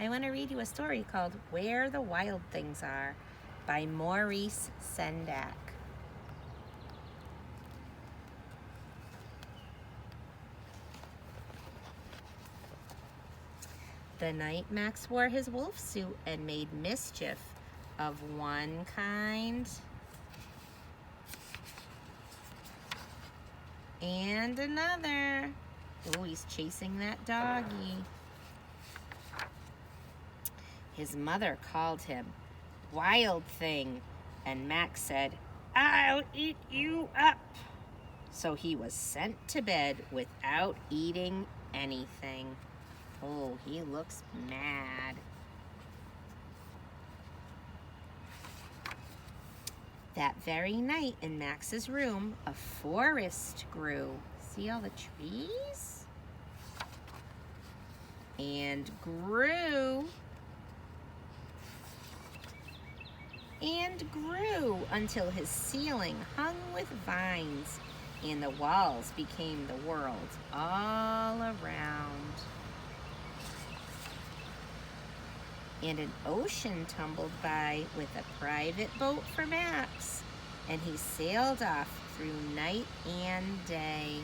I want to read you a story called Where the Wild Things Are by Maurice Sendak. The night Max wore his wolf suit and made mischief of one kind and another. Oh, he's chasing that doggy. His mother called him Wild Thing, and Max said, "I'll eat you up." So he was sent to bed without eating anything. Oh, he looks mad. That very night in Max's room, a forest grew. See all the trees? And grew and grew until his ceiling hung with vines and the walls became the world all around. And an ocean tumbled by with a private boat for Max, and he sailed off through night and day,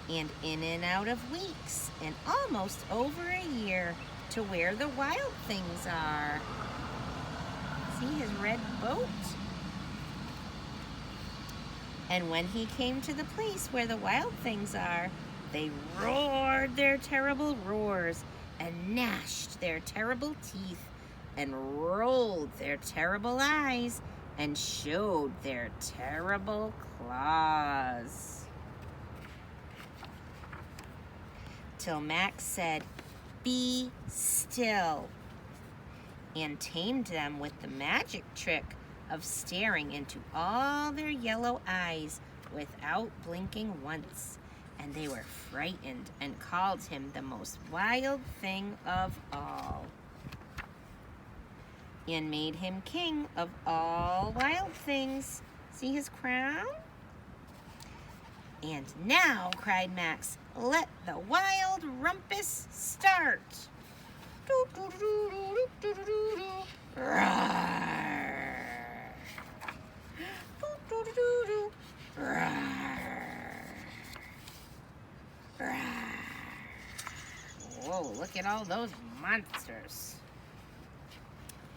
and in and out of weeks, and almost over a year, to where the wild things are. See his red boat? And when he came to the place where the wild things are, they roared their terrible roars, and gnashed their terrible teeth, and rolled their terrible eyes, and showed their terrible claws. Till Max said, "Be still," and tamed them with the magic trick of staring into all their yellow eyes without blinking once. And they were frightened and called him the most wild thing of all, and made him king of all wild things. See his crown? And now, cried Max, let the wild rumpus start. Whoa, look at all those monsters.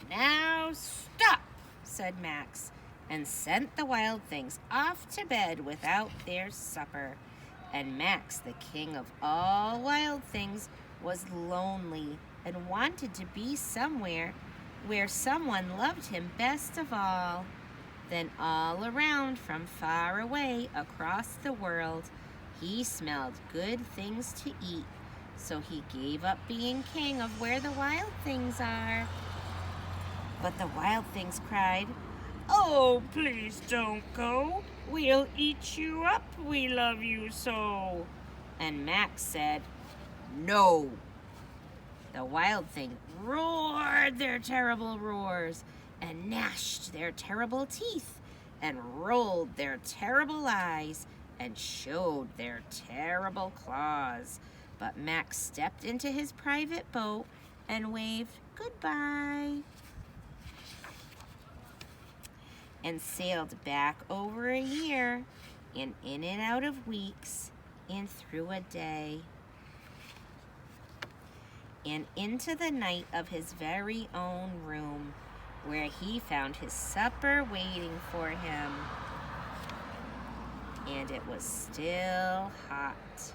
Now stop, said Max, and sent the wild things off to bed without their supper. And Max, the king of all wild things, was lonely and wanted to be somewhere where someone loved him best of all. Then all around, from far away across the world, he smelled good things to eat. So he gave up being king of where the wild things are. But the wild things cried, "Oh, please don't go. We'll eat you up. We love you so." And Max said, "No." The wild thing roared their terrible roars, and gnashed their terrible teeth, and rolled their terrible eyes, and showed their terrible claws. But Max stepped into his private boat and waved goodbye, and sailed back over a year, and in and out of weeks, and through a day, and into the night of his very own room, where he found his supper waiting for him, and it was still hot.